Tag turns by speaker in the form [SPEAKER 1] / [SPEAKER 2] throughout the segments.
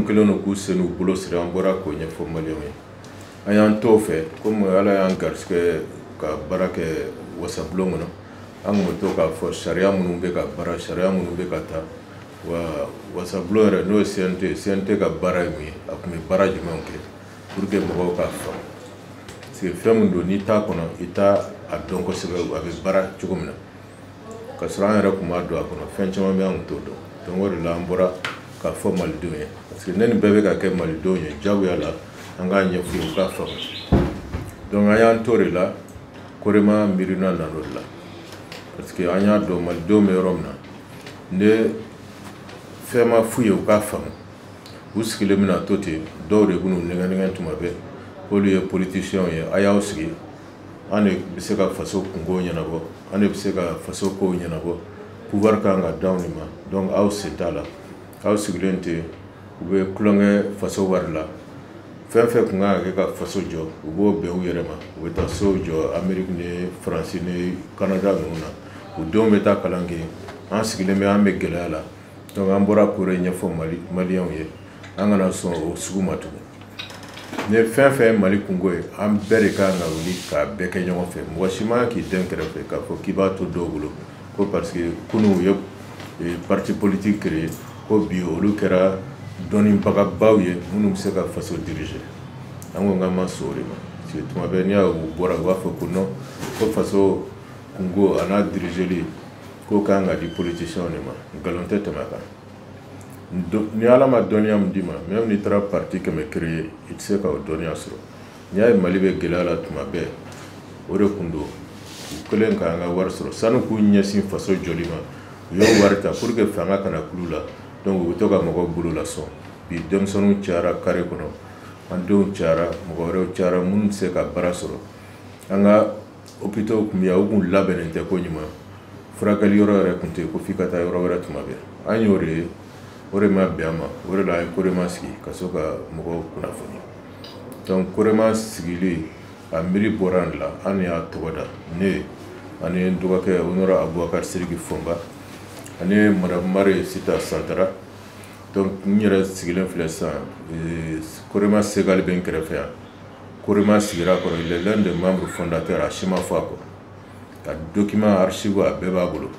[SPEAKER 1] kelen no k'u sen n'u bolo siri an bɔra k'o ɲɛfɔ maliyɛnw ye an y'an t'o fɛ komi ala y'an garisigɛ ka baara kɛ wasabulon kɔnɔ an kun bɛ to k'a fɔ sariya minnu bɛ ka baara sariya minnu bɛ ka taa wa wasabulon yɛrɛ n'o ye CNT ka baara ye mun ye a kun bɛ baara jumɛnw kɛ pour que mɔgɔw k'a faamu parce que fɛn min don n'i t'a kɔnɔ i t'a a dɔn kosɛbɛ a bɛ baara cogo min na ka sɔrɔ an yɛrɛ kun b'a dɔn a kɔnɔ fɛn caman bɛ an kun t'o dɔn donc o de la an bɔra k'a fɔ malidenw ye parce que ne nin bɛɛ bɛ ka kɛ malidenw ye jagoya la an k'a ɲɛf'u ye u k'a faamu donc an y'an t'o de la Korema miirina nan'o de la parce que an y'a dɔn malidenw bɛ yɔrɔ min na ne fɛn ma f'u ye u k'a faamu u sigilen bɛna to ten dɔw de b'u nɛgɛnɛgɛ tuma bɛɛ k'olu ye politiciens ye a y'aw sigi an de bɛ se ka faso kungo ɲɛnabɔ an de bɛ se ka faso kow ɲɛnabɔ pouvoir kan ka d'anw de ma donc aw se t'a la aw sigilen ten u bɛ kulonkɛ faso wari la fɛn fɛn kun kan ka kɛ ka faso jɔ u b'o bɛn u yɛrɛ ma u bɛ taa sow jɔ Amérique ni Faransi ni Canada ninnu na u denw bɛ taa kalan kɛ an sigilen bɛ an bɛ gɛlɛya la donc an bɔra k'o de ɲɛfɔ maliyɛnw ye an kana sɔn o sugu ma tugun ni fɛn fɛn ye Mali kungo ye an bɛɛ de kan ka wuli k'a bɛɛ kɛ ɲɔgɔn fɛ mɔgɔ si ma k'i den kɛrɛfɛ k'a fɔ k'i b'a to dɔw bolo ko parce que kunun u ye parti politique créé ko bi olu kɛra dɔnnibagabaw ye minnu bɛ se ka faso diriger an ko k'an ma sɔn o de ma parce que tuma bɛɛ n'i y'a bɔra u b'a fɔ ko non ko faso kungo a n'a dirigeli k'o kan ka di politiciens de ma nkalon tɛ tɛmɛ a kan ni ala ma dɔnniya min d'i ma même n'i taara parti kɛmɛ créer i tɛ se ka o dɔnniya sɔrɔ n'i y'a ye Mali bɛ gɛlɛya la tuma bɛɛ o de kun don u kɛlen k'an ka wari sɔrɔ sani k'u ɲɛsin faso jɔli ma u y'o wari ta pour que fanga kana kulu la donc u bɛ to ka mɔgɔw bolo lasɔn bi denmisɛnninw cayara carré kɔnɔ an denw cayara mɔgɔ wɛrɛw cayara minnu tɛ se ka baara sɔrɔ an ka hôpitaux kun bɛ yan u kun labɛnnen tɛ ko ɲuman furakɛli yɔrɔ yɛrɛ kun tɛ yen ko f'i ka taa yɔrɔ wɛrɛ tuma bɛɛ an y'o de ye o de ma bɛn an ma o de la an ye Korema sigi ka so ka mɔgɔw kunnafoni donc Korema sigili a miiri bɔra an de la an de y'a tɔgɔ da ne ani n dɔgɔkɛ Honorable Abubakar Sidiki Fɔnba ani Madame Mare Sita Santara donc n yɛrɛ sigilen filɛ sisan Korema Segali bɛ n kɛrɛfɛ yan Korema sigira kɔrɔ il est l'un des membres fondateurs a si ma fɔ a kɔ a document archive a bɛɛ b'a bolo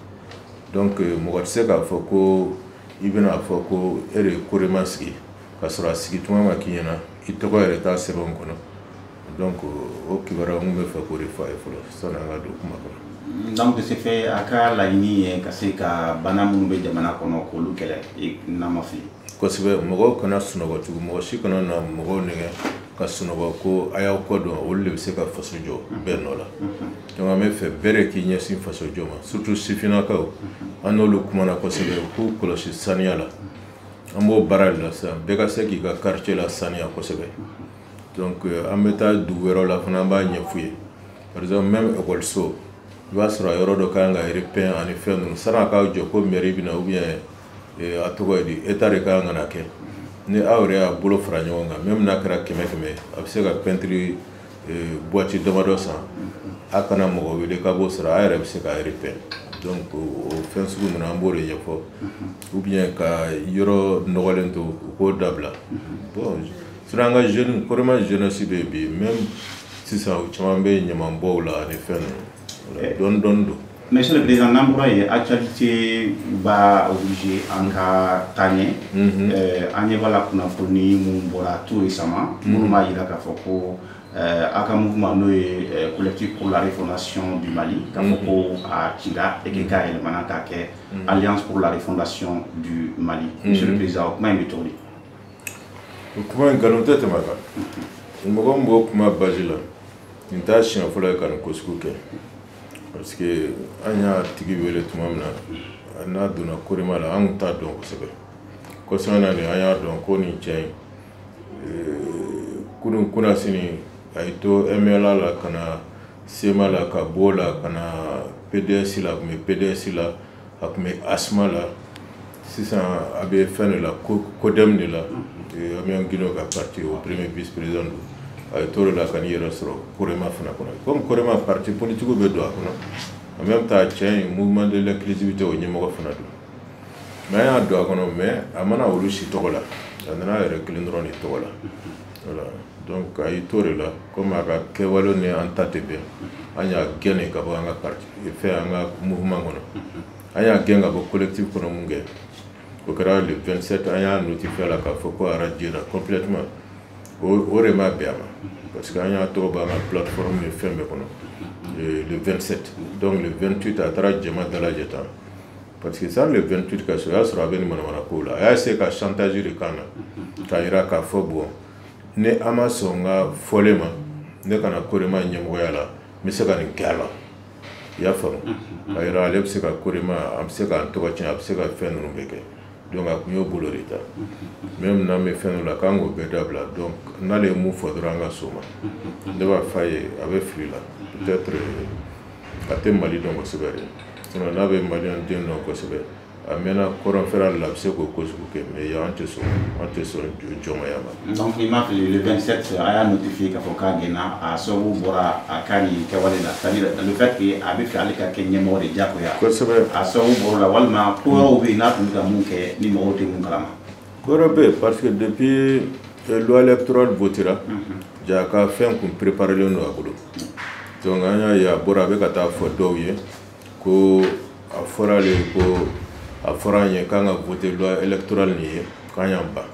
[SPEAKER 1] donc mɔgɔ tɛ se k'a fɔ ko i bɛna fɔ ko e de ye Korema sigi ka sɔrɔ a sigi tuma ma k'i ɲɛna i tɔgɔ yɛrɛ t'a sɛbɛn kɔnɔ donc o kibaruya n bɛ fɛ k'o de fɔ a ye fɔlɔ sani an ka don kuma kɔnɔ.
[SPEAKER 2] donc de ce fait a ka laɲini ye ka se ka bana minnu bɛ jamana kɔnɔ k'olu kɛlɛ n'a ma fili.
[SPEAKER 1] kosɛbɛ mɔgɔw kana sunɔgɔ tugun mɔgɔ si kana na mɔgɔw nɛgɛ ka sunɔgɔ ko a y'aw kɔ dɔn olu de bɛ se ka faso jɔ bɛɛ nɔ la donc an bɛ fɛ bɛɛ de k'i ɲɛsin faso jɔ ma surtout sifinnakaw an n'olu kumana kosɛbɛ u k'u kɔlɔsi saniya la an b'o baara de la sisan bɛɛ ka se k'i ka quartier la saniya kosɛbɛ donc an bɛ taa dugu wɛrɛw la fana an b'a ɲɛf'u ye par exemple même école i b'a sɔrɔ a yɔrɔ dɔ kan ka repeint ani fɛn ninnu sani a k'aw jɔ ko mairie bɛ na ou bien a tɔgɔ ye di état de kan ka na kɛ ni aw yɛrɛ y'a bolo fara ɲɔgɔn kan même n'a kɛra 100-100 a bɛ se ka peinture boîte damadɔ san a kana mɔgɔ wele k'a b'o sɔrɔ a yɛrɛ bɛ se k'a repeint donc o fɛn sugu ninnu an b'o de ɲɛfɔ ou bien ka yɔrɔ nɔgɔlen to u k'o dabila bon sinon an ka jeune Korema jeunesse bɛ bi même sisan u caman bɛ ɲamanbɔw la ani fɛn ninnu dɔɔni dɔɔni don.
[SPEAKER 2] Monsieur le Président, n'an bɔra yen actualité b'a obligé an ka taa ɲɛ an ɲɛ b'a la kunnafoni mun bɔra tout récemment minnu b'a jira k'a fɔ ko a ka mouvement n'o ye collectif pour la refondation du Mali k'a fɔ ko a cira et que k'a yɛlɛmana k'a kɛ alliance pour la refondation du Mali. Monsieur le Président o kuma in bɛ cogo di?
[SPEAKER 1] o kuma in nkalon tɛ tɛmɛ a kan mɔgɔ min b'o kuma base la nin t'a siɲɛ fɔlɔ ye ka nin ko sugu kɛ parce que an y'a tigi wele tuma min na n'a donna Korema la an tun t'a dɔn kosɛbɛ kosɛbɛ na de an y'a dɔn ko nin cɛ in kunun kunnasini a y'i to MLA la ka na SEMA la ka b'o la ka na PDS la a tun bɛ PDS la a tun bɛ ASMA la sisan a bɛ fɛn de la CODEM de la Amion Guino ka parti au premier vice-président do a ye to de la ka n'i yɛrɛ sɔrɔ Korema fana kɔnɔ comme Korema parti politique bɛ don a kɔnɔ en même temps cɛ in mouvement de l'inclusivité o ɲɛmɔgɔ fana don mais an y'a don a kɔnɔ mais a mana olu si tɔgɔ la a nana yɛrɛ kelen dɔrɔn de tɔgɔ la voilà donc a y'i to de la comme a ka kɛwale ni an ta tɛ bɛn an y'a gɛn de ka bɔ an ka parti fɛn an ka mouvement kɔnɔ an y'a gɛn ka bɔ collectif kɔnɔ mun kɛ o kɛra le 27 an y'a notifié la k'a fɔ ko arajira complètement o de ma bɛn a ma parce que an y'a tɔgɔ b'an ka plateforme ni fɛn bɛɛ kɔnɔ le 27 donc le 28 a taara jama dalajɛ tan parce que ça le 28 ka so o y'a sɔrɔ a bɛ ni manamana kow la a y'a essayé ka chantage de k'an na k'a yira k'a fɔ bon ne an ma sɔn n ka fɔlen ma ne kana Korema ɲɛmɔgɔya la n bɛ se ka nin kɛ a la i y'a faamu a yira ale bɛ se ka Korema an bɛ se k'an tɔgɔ tiɲɛ a bɛ se ka fɛn ninnu bɛɛ kɛ donc a tun y'o bolo de ta même n'an bɛ fɛn dɔ la k'an k'o bɛɛ dabila donc n'ale ye mun fɔ dɔrɔn an ka s'o ma ne b'a f'a ye a bɛ fili la peut-être a tɛ Mali dɔn kosɛbɛ de sinon n'a bɛ Maliyɛn den dɔn kosɛbɛ a mɛnna kɔrɔnfɛla la a bɛ se k'o ko sugu kɛ mais yan an tɛ sɔn jɔnmaya ma.
[SPEAKER 2] donc i m'a fili le 27 a y'a notifié k'a fɔ k'a gɛnna a sababu bɔra a ka nin kɛwale la c'est à dire le fait que a bɛ fɛ ale ka kɛ ɲɛmɔgɔ de diyagoya
[SPEAKER 1] kosɛbɛ
[SPEAKER 2] a sababu bɔra la walima ko wɛrɛw bɛ yen n'a tun bɛ ka mun kɛ ni mɔgɔw tɛ mun kalama.
[SPEAKER 1] ko wɛrɛ bɛ yen parce que depuis loi électorale votera ja ka fɛn kun préparelen don a bolo donc an y'a ye a bɔra a bɛ ka taa fɔ dɔw ye ko a fɔra ale ko a fɔra an ye k'an ka voter loi électorale nin ye k'an y'an ban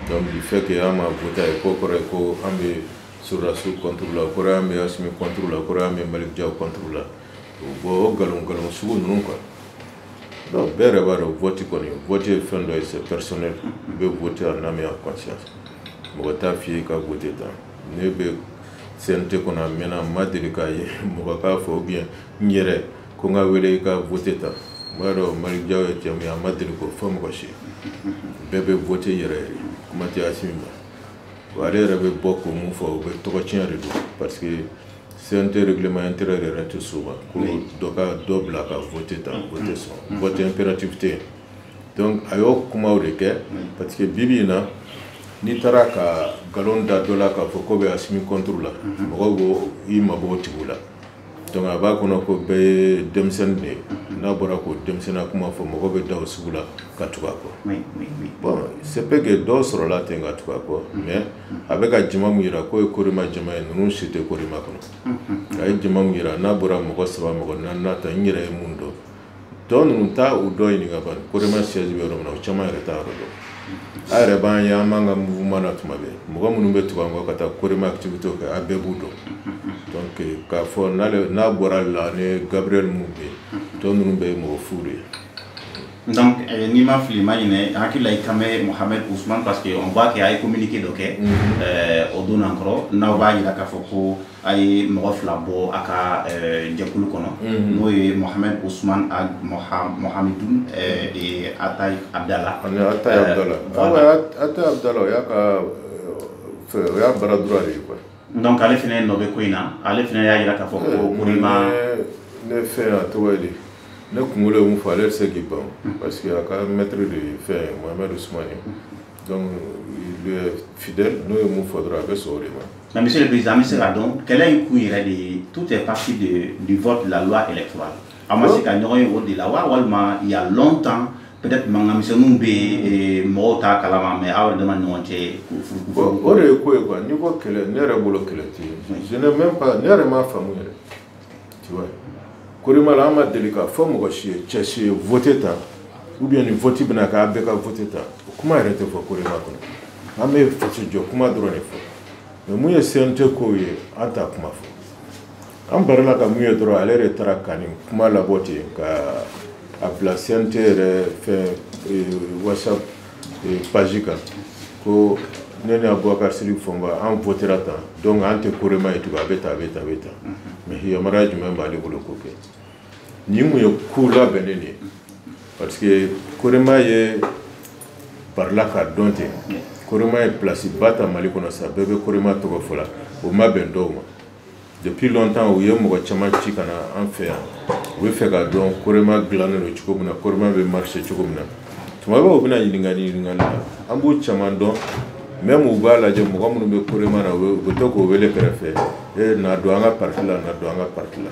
[SPEAKER 1] donc du fait que an ma voter a ye ko kɔrɔ ye ko an bɛ Sɔrɔdasiw contre la o kɔrɔ ye an bɛ Asimi contre la o kɔrɔ ye an bɛ Malick Diaw contre la bon o nkalon sugu ninnu quoi donc bɛɛ yɛrɛ b'a dɔn vote kɔni vote ye fɛn dɔ ye c'est personnel i bɛ voter en âme et en conscience mɔgɔ t'a f'i ye ka voter tan ne bɛ CNT kɔnɔ a mɛnna n ma deli k'a ye mɔgɔ k'a fɔ ou bien n yɛrɛ ko n ka wele i ka voter tan n b'a dɔn Malick Diaw ye cɛ min ye a ma deli k'o fɔ mɔgɔ si bɛɛ bɛ voter yɛrɛ yɛrɛ kuma tɛ Asimi ma ale yɛrɛ bɛ bɔ k'o mun fɔ o bɛ tɔgɔ tiɲɛ de don parce que CNT règlement intérieur yɛrɛ tɛ s'o ma ko dɔ bila ka voter tan o tɛ sɔn vote impératif tɛ yen donc a y'o kumaw de kɛ parce que bibi in na n'i taara ka nkalon da dɔ la k'a fɔ ko bɛ Asimi contre la mɔgɔw b'o i mabɔ o tigiw la donc a b'a kɔnɔ ko bɛɛ ye denmisɛnnin de ye n'a bɔra k'o denmisɛnninya kuma fɔ mɔgɔ bɛ da o sugu la ka tugu a kɔ bon c'est peu que dɔw sɔrɔla ten ka tugu a kɔ mais a bɛ ka jama min yira k'o ye Korema jama ye ninnu si tɛ Korema kɔnɔ a ye jama min yira n'a bɔra mɔgɔ 3 mɔgɔ 4 n'a ta n yɛrɛ ye mun dɔn tɔ ninnu taa o dɔ ɲini ka ban Korema siège bɛ yɔrɔ min na o caman yɛrɛ t'a yɔrɔ dɔn a yɛrɛ b'an ye an b'an ka mouvement na tuma bɛɛ mɔgɔ minnu bɛ tugu an kɔ ka taa Korema activité kɛ a bɛɛ b'u dɔn donc k'a fɔ n'a bɔra la ni Gabriel mun bɛ yen tɔ ninnu bɛɛ ye mɔgɔ fu de ye.
[SPEAKER 2] donc n'i ma fili ma ɲinɛ hakili la i kan bɛ Mohamed Ousmane parce que on voit que a ye communiqué dɔ kɛ o don n'an kɔrɔ n'aw b'a yira k'a fɔ ko a ye mɔgɔ 2 bɔ a ka jɛkulu kɔnɔ n'o ye Mohamed Ousmane Mohamedou et Ataye Abdallah.
[SPEAKER 1] ani Ataye Abdallah Ataye Abdallah o y'a bara dura de ye quoi.
[SPEAKER 2] donc ale fɛnɛ nɔ bɛ ko in na ale fɛnɛ y'a yira k'a fɔ ko Korema
[SPEAKER 1] ne fɛn a tɔgɔ ye di ne kunkolo ye mun fɔ ale tɛ se k'i ban parce que a ka maître de fɛn Mohamed Ousmane donc il est fidèle n'o ye mun fɔ dɔrɔn a bɛ sɔn o de ma.
[SPEAKER 2] mais monsieur le président an bɛ se k'a dɔn kɛlɛ in kun yɛrɛ de tout est parti du vote de la loi électorale a ma se ka ɲɔgɔn ye o de la wa walima il y a longtemps peut-être mangamisɛnninw bɛ yen mɔgɔw t'a kalama mais aw yɛrɛ dama ni ɲɔgɔn cɛ
[SPEAKER 1] o de ye ko ye quoi n'i ko kɛlɛ ne yɛrɛ bolo kɛlɛ tɛ yen je n'ai même pas ne yɛrɛ m'a faamu yɛrɛ tu vois Korema la an ma deli k'a fɔ mɔgɔ si ye cɛ si ye voter tan ou bien ni vote bɛna kɛ a bɛɛ ka voter tan o kuma yɛrɛ tɛ fɔ Korema kɔnɔ an bɛ faso jɔ kuma dɔrɔn de fɔ mais mun ye CNT kow ye an t'a kuma fɔ an barila ka mun ye dɔrɔn ale yɛrɛ taara ka nin kuma labɔ ten ka a bila CNT yɛrɛ fɛn WhatsApp page kan ko ne ni Abubakar Sidiki Fɔnba an votera tan donc an tɛ Korema ye tugun a bɛ tan a bɛ tan a bɛ tan mais yamaruya jumɛn b'ale bolo k'o kɛ nin mun ye ko labɛnnen de ye parce que Korema ye barila k'a dɔn ten Korema ye place ba ta Mali kɔnɔ sa bɛɛ bɛ Korema tɔgɔ fɔ la o ma bɛn dɔw ma depuis longtemps u ye mɔgɔ caman ci ka na an fɛ yan u bɛ fɛ k'a dɔn Korema dilannen don cogo min na Korema bɛ marché cogo min na tuma bɛɛ u bɛna ɲininkali la an b'u caman dɔn même u b'a lajɛ mɔgɔ minnu bɛ Korema na u bɛ to k'o wele kɛrɛfɛ na don an ka parti la na don an ka parti la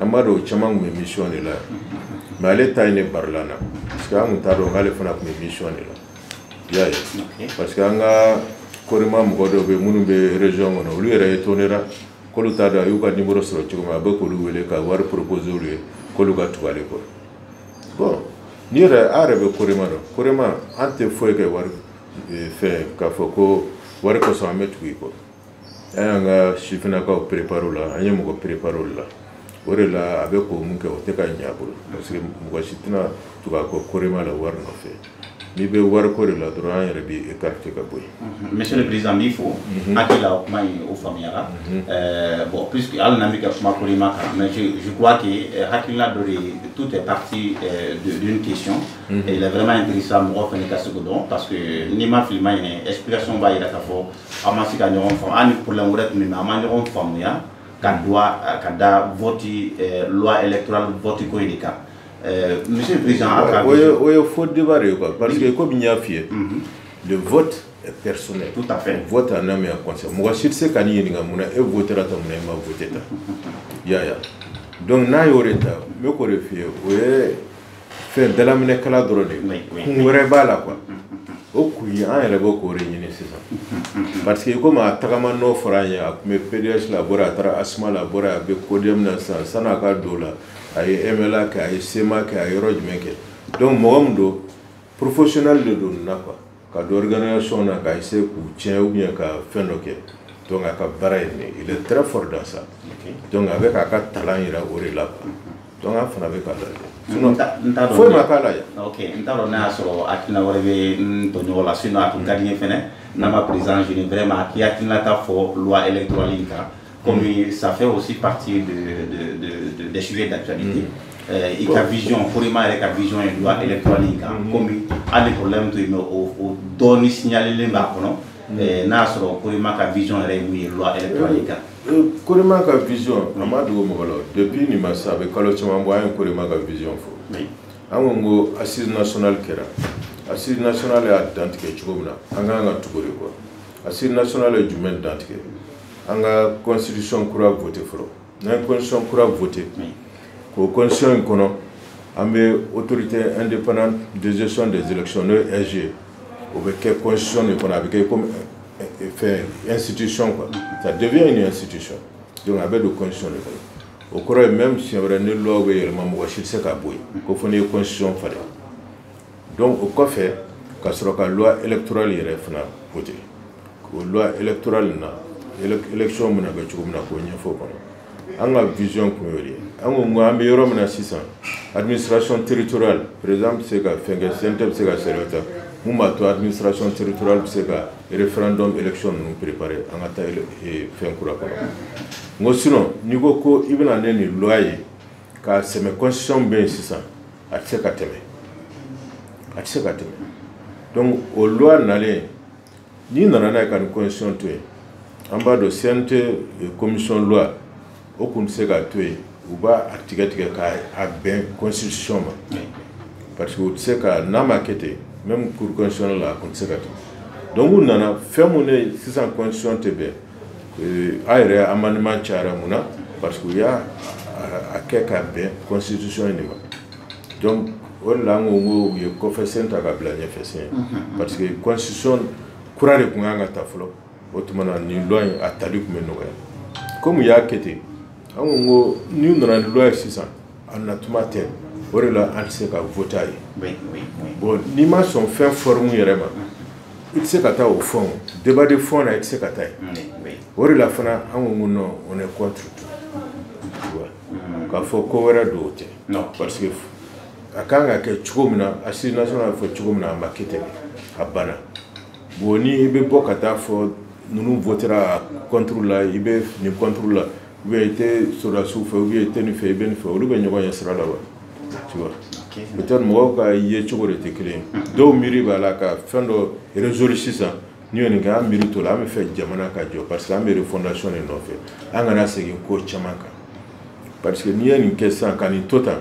[SPEAKER 1] an b'a dɔn o caman tun bɛ mission de la mais ale ta ye ne barila na parce que an tun t'a dɔn k'ale fana tun bɛ mission de la y'a ye parce que an ka korima mɔgɔ dɔ bɛ minnu bɛ région kɔnɔ olu yɛrɛ étonné ra k'olu t'a dɔn a y'u ka numéro sɔrɔ cogo min a bɛ k'olu wele ka wari proposer olu ye k'olu ka tugu ale kɔ bon n'i yɛrɛ a yɛrɛ bɛ korima dɔn korima an tɛ foyi kɛ wari fɛn k'a fɔ ko wari kɔsɔn an bɛ tugu i kɔ an y'an ka sifinnakaw préparé o la an ye mɔgɔ préparé o la o de la a bɛ ko mun kɛ o tɛ ka ɲɛ a bolo parce que mɔgɔ si tɛna tugu a kɔ korima la wari nɔfɛ n'i bɛ wari ko de la dɔrɔn an yɛrɛ bɛ écarté ka bɔ yen.
[SPEAKER 2] Monsieur le Président b'i fo hakili la o kuma in o faamuyara bon puisque hali n'an bɛ ka kuma korima kan mais je crois que hakilina dɔ de tout est parti d'une question et il est vraiment intéressant mɔgɔ fana ka se k'o dɔn parce que n'i ma fili ma ɲinɛ explication b'a yira k'a fɔ an ma se ka ɲɔgɔn faamu hali ni problème wɛrɛ tun bɛ yen an ma ɲɔgɔn faamuya ka da vote loi électorale vote ko in de kan. Monsieur le Président,
[SPEAKER 1] il faut débat parce que comme il y a fait, le vote est personnel.
[SPEAKER 2] Tout à fait.
[SPEAKER 1] Le vote en âme et en conscience. Moi, je sais qu'il y a un vote à voter. Donc, n'a y aurait pas, mais qu'on le fait, fait de la minute qu'elle a donné. On aurait pas là quoi. Au coup, il y a un réveil qu'on réunit, c'est ça. Parce que comme à Tagamano Foraya, mais PDH laboratoire, Asma laboratoire, avec Codium Nassan, Sanaka Dola. Ay MLA ka ay SEMA ka ay yɔrɔ jumɛn kɛ donc mɔgɔ min don professionnel de don nin na quoi ka don organisation na ka essayer k'u tiɲɛ ou bien ka fɛn dɔ kɛ donc a ka baara ye nin il est très fort dans ça donc a bɛ k'a ka talent yira o de la quoi donc an fana bɛ k'a lajɛ sinon foyi ma k'a la yan.
[SPEAKER 2] Ok n t'a dɔn n'a y'a sɔrɔ hakilina wɛrɛ bɛ n tɔɲɔgɔn la sinon a tun ka di n ye fɛnɛ n'a ma président je vraiment k'i hakilinata fɔ loi électorale in kan. Comme ça fait aussi partie des sujets d'actualité. Il y a vision, Korima avec la vision et loi électorale, comme il y a des problèmes, au donner signaler les marques, n'a sur Korima avec vision et loi électorale.
[SPEAKER 1] Korima avec vision, Amadou Mogolo, depuis Nimasa avec Kalochama, Korima avec vision. Amongo, assise nationale Kera. Assise nationale est identique, Chumna, Anganga Tugoriko. Assise nationale est du même identique. La constitution kura voté foro la constitution kura voté ko constitution kono ambe autorité indépendante de gestion des élections le SG au bec constitution kono avec comme fait institution quoi ça devient une institution donc avec de constitution au cours même si on a une loi ou le membre chitse ka boy ko fone constitution fale donc au quoi fait ka soro ka loi électorale yere fana voté ko loi électorale na élection mona be chugo mona ko nyefo ko anga vision ko yori ango ngambe yoro mona 600 administration territoriale par exemple c'est ka fenge centre c'est ka serota mumba to administration territoriale c'est ka référendum élection nous préparer anga ta e fen kura ko ngo sinon ni ko ibna neni loi ka seme constitution ben 600 atse ka teme donc au loi nale ni nana ka constitution to en bas de CNT commission loi au conseil gâté ou bas article à bien constitution parce que c'est que n'a maquetté même pour constitution la conseil gâté donc on a fait mon 600 constitution tb aéré amendement chara mona parce qu'il y a à quelque bien constitution donc on l'a ngo ye confession ta ka blanya fait parce que constitution kurare kunga ta flo autrement ni loi a tali comme comme il y a quitté on nous dans la loi 600 en automatique on là on sait qu'à voter bon ni ma son fin formule vraiment il sait qu'à au fond débat de fond là il sait qu'à on là fana on est contre tout tu vois quand faut couvrir d'autres non parce que akanga ke chugumna assise nationale faut chugumna makete abana boni be bokata fo nous votera contre la IBF ni contre la où été sur la souffle où été ni fait ben fait ou bien il sera là tu vois peut-être moi ka yé chogo de clé do miri bala ka fendo résolution ça ni on ga miri to la me fait jamana ka jo parce que la mairie fondation est non fait angana segi ko chamaka parce que ni en question kan ni total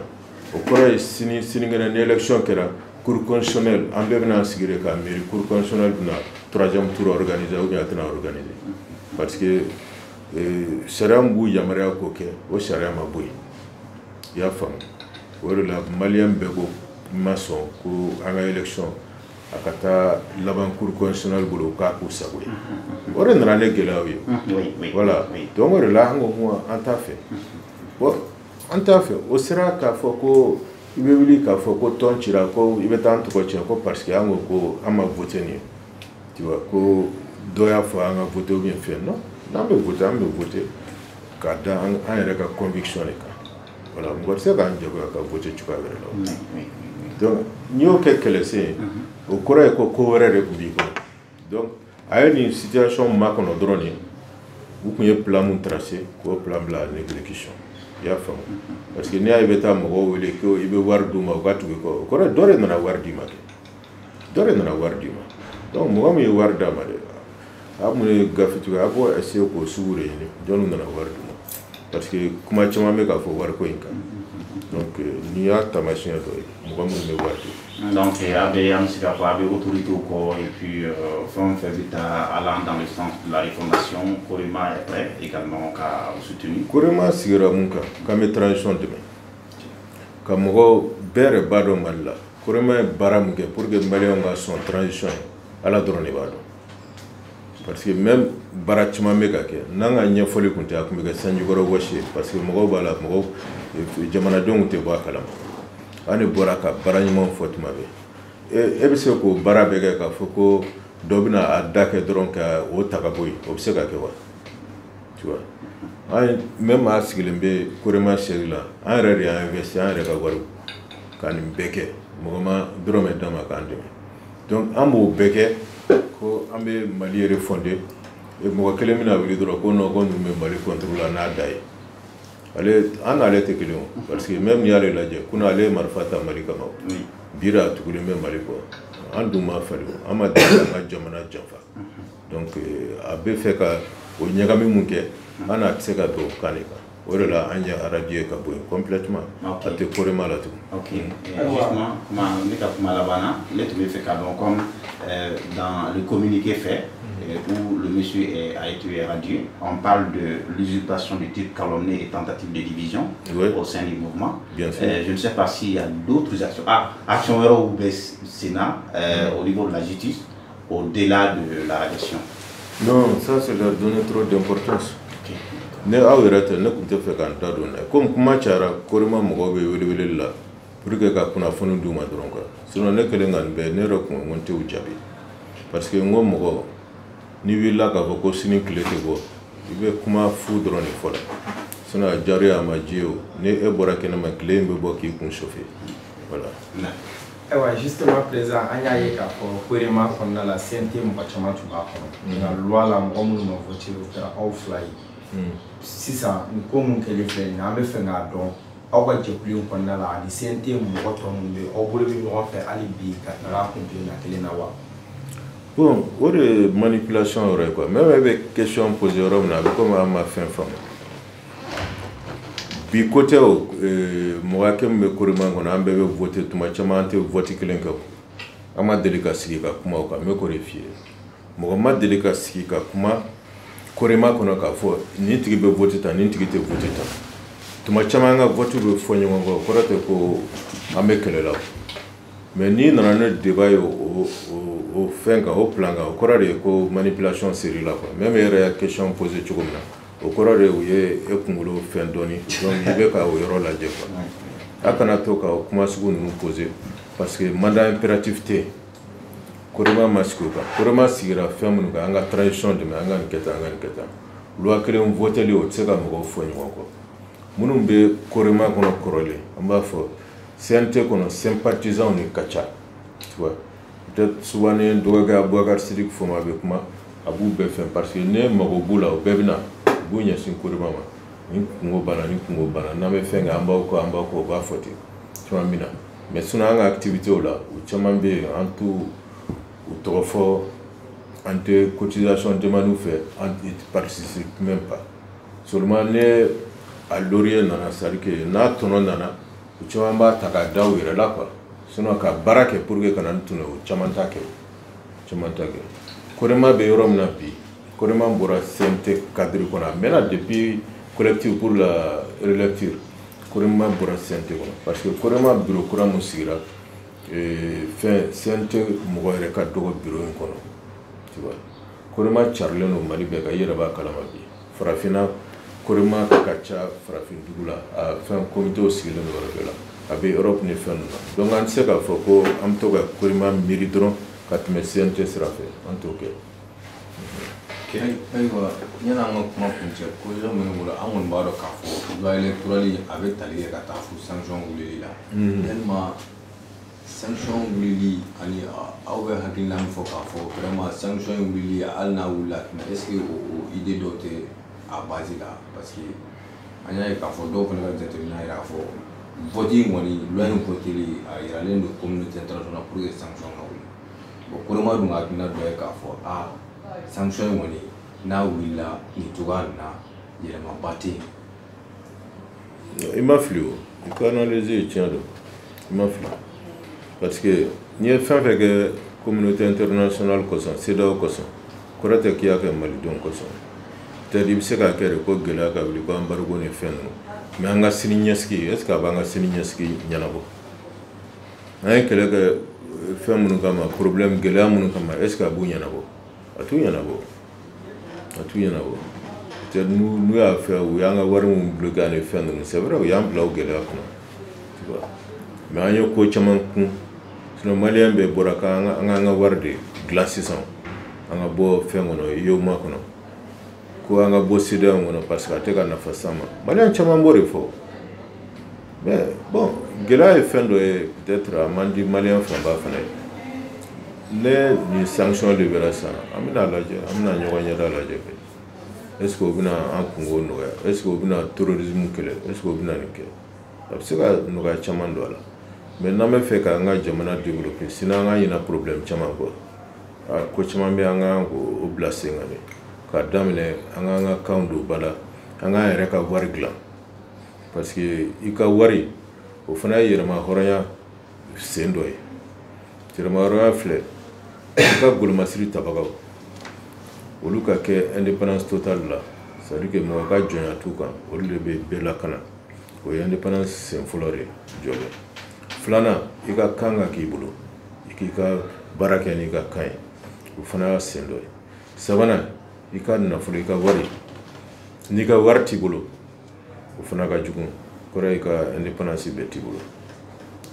[SPEAKER 1] au cours sini ngana une élection kera cour constitutionnel en bebna sigire ka mairie cour constitutionnel na troisième tour organisé ou bien tena organisé parce que sharam bu yamara ko ke o sharam abuy ya fam wala la malien bego maçon ko anga élection akata laban cour constitutionnel bolo ka ku sago ore nana ne gela wi voilà donc ore la ngo mo anta fait bon anta fait o sera ka foko ibe wili ka foko ton chira ko ibe tant ko chira ko parce que ngo ko ama voter ni tu vois ko doya fa nga voter bien fait non nambe voter ka da an ere ka conviction le ka voilà mo se ka nje ka voter chuka vere lo donc nyo ke kelese o kora ko ko were re kubi ko donc ay ni situation ma ko no drone vous pouvez plan mon tracé ko plan la exécution ya fa parce que ni ay beta mo wele ko ibe war duma gatu ko kora dore na war dima ke dore na war dima donc mo mi war dama de amune gafitu abo essayer ko sugure ni donu na war duma parce que kuma chama me ka fo war ko inka donc ni ya tamashina do mo me war
[SPEAKER 2] donc abe amsika ko abe autorité ko et puis fond fait vita allant dans le sens de la réformation Korema est prêt également à soutenir
[SPEAKER 1] Korema sigira munka comme transition demain comme go bere bado malla Korema baramuke pour que Maliens ga son transition ala drone bado parce que même barachima mega ke nanga nyefoli kunte akumega sanju goro washi parce que mo bala mo jamana dongu te ba kalam ani boraka baranyimo fotima be e be se ko barabe ka foko dobina adake dron ka o takaboy obseka ke wa tu vois ay même a sigilembe Korema sherila an rere ya investi an rere ka waru kan beke mo ma drome dama kande donc ambo beke ko ambe Mali refondé e mo kele mina wili dro ko no ko me Mali contrôle na dai ale an ale te kelen parce que même yale laje kuna ale marfata Mali kama bira tukule me Mali ko anduma fali ama da jamana jafa donc abe fe ka o nyagami munke ana tseka do kanika orela anya arabie ka boy complètement ate Korema la tout
[SPEAKER 2] OK justement comment nika malabana let me fait donc comme dans le communiqué fait où le monsieur a été radié, on parle de l'usurpation du titre calomnie et tentative de division au sein du mouvement.
[SPEAKER 1] Bien sûr.
[SPEAKER 2] Je ne sais pas s'il y a d'autres actions. Action au Sénat, au niveau de la justice, au-delà de la radiation.
[SPEAKER 1] Non, ça c'est leur donner trop d'importance. Ne awirate ne kunte fe kan ta don comme kuma chara Korema mo be wele la pour que ka kuna fonu duma dron ko sinon ne kele ngan be ne ro ko monte u jabi parce que ngom mo ni willa ka ko sini kilete go ibe kuma fu drone fola sona jari ama jio ne e bora kena ma clé mbe bo ki kun chauffer voilà
[SPEAKER 3] ewa justement présent anya ye ka ko Korema konna la CNT mo chama tu ba ko na loi la mo mo no voter au fly si ça ni ko mun kele fle na be fe na don aw ka jekulu konna la ni CNT mo ko to mun be o bolo bi no fa ali bi ka na ko na kele na wa.
[SPEAKER 1] Bon, pour manipulation, quoi. Même avec question posée au Rome, comme à ma fin femme. Puis côté moi qui me Korema on a voté tout match amante voté que l'enco. Ama délicatie ka kuma ka me corrifier. Moi ma délicatie ka kuma Korema kono ka fo ni tigi be voté ta ni tigi te voté ta. Tout match amanga voté be fonyo ngo korate ko amekele la. Mais ni dans le débat au fin au plan au corré ko manipulation série là quoi même les questions posées tu comme là au corré où est kungulo fin doni donc il veut ka o yoro la je quoi akana to ka kuma sugu nous poser parce que mandat impératif té Korema masiko ka Korema sigira fin mun ga anga tradition de anga nketa loi créer un vote li o tseka mo fo ni ko munum be Korema kono korole amba fo CNT kono sympathisant ni kacha tu vois peut-être souvent ne doga Boubacar Sidiki fo ma be kuma abu be fen parce que ne mago bula o bebna bunya sin Korema ma ni kungo bana na me fen amba ko ba foti tu vois mina mais suna nga activité là ou chama be en tout ou trop ante cotisation de manu fait il participe même pas seulement ne à l'orient nana sarike na tono nana uchamba taka daw ire la quoi sinon ka barake pour que kana ntune uchamanta ke Korema be yorom na bi Korema mbora CNT cadre kona mena depuis collectif pour la relecture Korema mbora CNT kona parce que Korema bureau kura musigira fɛn CNT mɔgɔ yɛrɛ ka dɔgɔ bureau in kɔnɔ tu vois Korema carilen no Mali bɛɛ kan i yɛrɛ b'a kalama bi farafinna Korema ka ca farafin dugu la a fɛn comité sigilen do yɔrɔ bɛɛ la a bɛ Europe ni fɛn ninnu na donc an tɛ se k'a fɔ ko an bɛ to ka Korema miiri dɔrɔn ka tɛmɛ CNT sira fɛ an t'o kɛ.
[SPEAKER 4] Ayiwa yani an ka kuma kuncɛ projet minnu bolo an kɔni b'a dɔn k'a fɔ loi électorale a bɛ tali kɛ ka taa fo sanction wulili la yalima sanction wulili ani aw bɛ hakilina min fɔ k'a fɔ vraiment sanction wulili hali n'a wulila mais est ce que o idée dɔ tɛ a base la parce que an y'a ye k'a fɔ dɔw fana ka jateminɛ y'a jira k'a fɔ vote in kɔni loi in voteli a yiralen don communauté internationale pour que sanction ka wuli bon Korema dun ka hakilina dɔ ye k'a fɔ sanction in kɔni n'a wulila nin cogoya nin na yɛlɛmaba tɛ yen.
[SPEAKER 1] I ma fili o i ka analyser tiɲɛ don i ma fili parce que n'i ye fɛn fɛn kɛ communauté internationale kosɔn CEDEAO kosɔn kɔrɔ tɛ k'i y'a kɛ malidenw kosɔn peut-être i bɛ se k'a kɛ de ko gɛlɛya ka wuli ko embargo ni fɛn ninnu mais an ka sini ɲɛsigi est ce que a b'an ka sini ɲɛsigi ɲɛnabɔ an ye kɛlɛ kɛ fɛn minnu kama problème gɛlɛya minnu kama est ce que a b'u ɲɛnabɔ a t'u ɲɛnabɔ a t'u ɲɛnabɔ peut-être n'u y'a fɛ u y'an ka wari min bloqué ani fɛn ninnu c'est vrai u y'an bila o gɛlɛya kɔnɔ tu vois mais an ye ko caman kun sinon maliyɛn bɛɛ bɔra k'an k'an ka wari de dilan sisan an ka bɔ fɛn kɔnɔ yoma kɔnɔ ko an ka bɔ CEDEAO kɔnɔ parce que a tɛ ka nafa s'an ma maliyɛn caman b'o de fɔ mais bon gɛlɛya ye fɛn dɔ ye peut-être a man di maliyɛn fanba fana ye ne nin sanction de bɛra sisan an bɛna lajɛ an bɛna ɲɔgɔn ɲɛda lajɛ est ce que o bɛna an kungo nɔgɔya est ce que o bɛna terrorisme kɛlɛ est ce que o bɛna nin kɛ a bɛ se ka nɔgɔya caman don a la mais n'an bɛ fɛ k'an ka jamana développer sinon an ka ɲinɛ problème caman kɔ ko caman bɛ an ka o bila sen kan de k'a daminɛ an k'an ka kanw don ba la an k'an yɛrɛ ka wari dilan parce que i ka wari o fana ye yɛrɛma hɔrɔnya sen dɔ ye yɛrɛma hɔrɔnya filɛ i ka golomasiri tabagaw olu ka kɛ indépendance totale la c'est à dire que mɔgɔ ka jɔnya t'u kan olu de bɛ bɛɛ lakana o ye indépendance sen fɔlɔ de jɔlen filanan i ka kan ka k'i bolo i k'i ka baara kɛ n'i ka kan ye o fana y'a sen dɔ ye sabanan i ka nafolo i ka wari n'i ka wari t'i bolo o fana ka jugu kɔrɔ i ka indépendance bɛɛ t'i bolo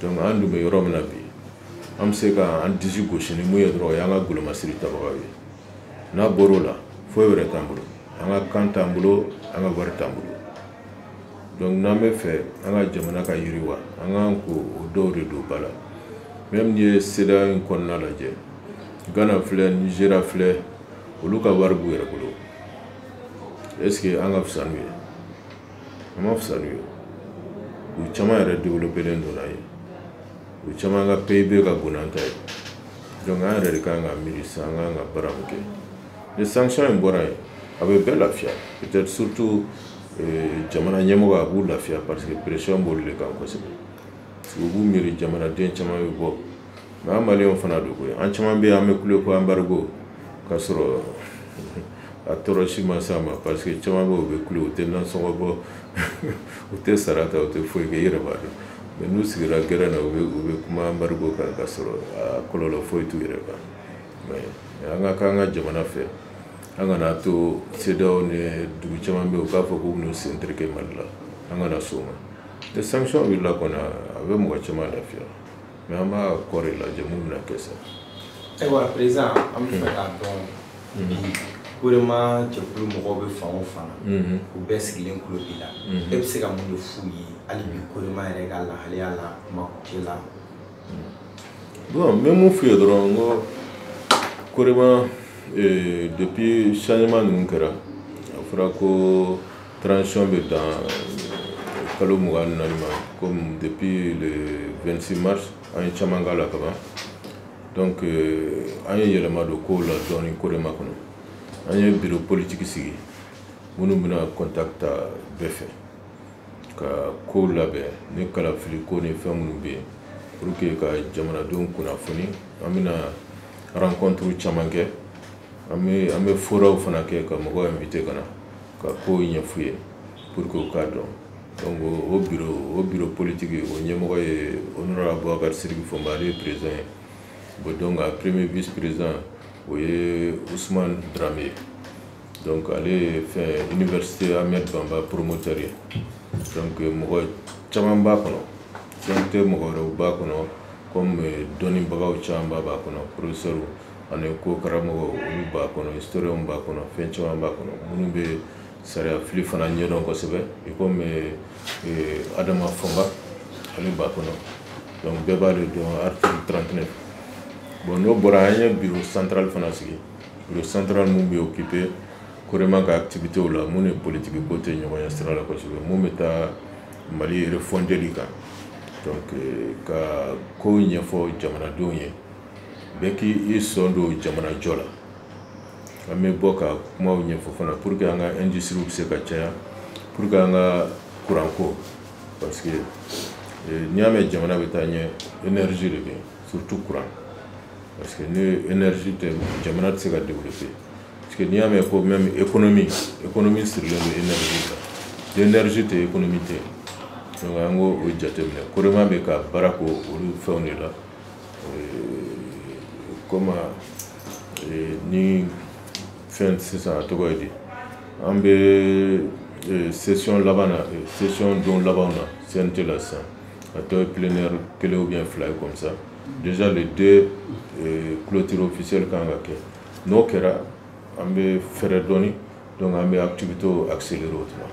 [SPEAKER 1] donc an dun bɛ yɔrɔ min na bi an bɛ se ka an disi gosi ni mun ye dɔrɔn o y'an ka golomasiri tabagaw ye n'a bɔr'o la foyi wɛrɛ t'an bolo an ka kan t'an bolo an ka wari t'an bolo donc n'an bɛ fɛ an ka jamana ka yiriwa an k'an ko o dɔw de don ba la même n'i ye CEDEAO in kɔnɔna lajɛ Ghana filɛ Nigeria filɛ olu ka wari b'u yɛrɛ bolo est ce que an ka fisa n'u ye an ma fisa n'u ye u caman yɛrɛ développélen don n'a ye u caman ka PIB ka bon n'an ta ye donc an yɛrɛ de kan ka miiri sisan an kan ka baara min kɛ ni sanction in bɔra yen a bɛ bɛɛ lafiya peut être surtout jamana ɲɛmɔgɔ a b'u lafiya parce que pression b'olu de kan kosɛbɛ parce que u b'u miiri jamanaden caman bɛ bɔ mais an maliyɛnw fana don koyi an caman bɛ yen an bɛ kule ko embargo k'a sɔrɔ a tɔɔrɔ si ma s'a ma parce que caman bɛ yen u bɛ kule u tɛ nasɔngɔ bɔ u tɛ sara ta u tɛ foyi kɛ i yɛrɛ b'a dɔn mais n'u sigira gɛrɛn na u bɛ kuma embargo kan k'a sɔrɔ a kɔlɔlɔ foyi t'u yɛrɛ kan mais an ka k'an ka jamana fɛ an kana to CEDEAO ni dugu caman bɛ yen u k'a fɔ k'u bɛn'u sen tereke Mali la an kana s'o ma ni sanction wulila kɔni a bɛ mɔgɔ caman lafiya mais an b'a kɔ de lajɛ mun bɛna kɛ sa.
[SPEAKER 3] Ayiwa président an bɛ fɛ k'a dɔn bi Korema jɛkulu mɔgɔw bɛ fan o fan na u bɛɛ sigilen tulo b'i la e bɛ se ka mun de f'u ye hali bi Korema yɛrɛ ka lahalaya la kuma kuncɛ la.
[SPEAKER 1] bon n bɛ mun f'u ye dɔrɔn n ko Korema depuis changement ninnu kɛra a fɔra ko transition bɛ dan kalo 24 ma comme depuis le 26 mars an ye caman k'a la kaban donc an ye yɛlɛma don kow la dɔɔni Korema kɔnɔ an ye bureau politique sigi minnu bɛna contact ta bɛɛ fɛ ka kow labɛn ni kalafili ko ni fɛn minnu bɛ yen pour que ka jamanadenw kunnafoni an bɛna rencontre caman kɛ an bɛ foraw fana kɛ ka mɔgɔw invité ka na ka kow ɲɛf'u ye pour que u k'a dɔn donc au bureau politique o ɲɛmɔgɔ ye honorable Boubacar Sidiki Fɔnba ale ye président ye bon donc a premier vice président o ye Ousmane Dramé donc ale ye fɛn université Ahmed Bamba promoteur ye donc mɔgɔ caman b'a kɔnɔ CNT mɔgɔ wɛrɛw b'a kɔnɔ comme dɔnnibagaw caman b'a kɔnɔ professeur ani ko karamɔgɔ olu b'a kɔnɔ historien b'a kɔnɔ fɛn caman b'a kɔnɔ minnu bɛ sariya fili fana ɲɛdɔn kosɛbɛ i comme Adama Fɔnba ale b'a kɔnɔ donc bɛɛ b'ale dɔn article 39 bon n'o bɔra an ye bureau central fana sigi bureau central mun bɛ occupé Korema ka activité la mun ni politique ko tɛ ɲɔgɔn ɲɛ sira la kosɛbɛ mun bɛ taa Mali refondeli kan donc ka kow ɲɛfɔ jamanadenw ye bɛɛ k'i sɔn don jamana jɔ la an bɛ bɔ ka kumaw ɲɛfɔ fana pour que an ka industrie bɛ se ka caya pour que an ka courant ko parce que n'i y'a mɛn jamana bɛ taa ɲɛ énergie de bɛ yen surtout courant parce que ni énergie tɛ jamana tɛ se ka développer parce que n'i y'a mɛn ko même économie sirilen don énergie kan l'énergie tɛ économie tɛ donc an k'o jateminɛ Korema bɛ ka baara k'o olu fɛnw de la comme ni fɛn sisan a tɔgɔ ye di an bɛ session laban na session don laban na CNT la sisan a tɔ ye plénière kelen ou bien fila ye comme ça déjà les deux clôtures officielles kan ka kɛ n'o kɛra an bɛ fɛɛrɛ dɔɔni donc an bɛ activité accélérer o tuma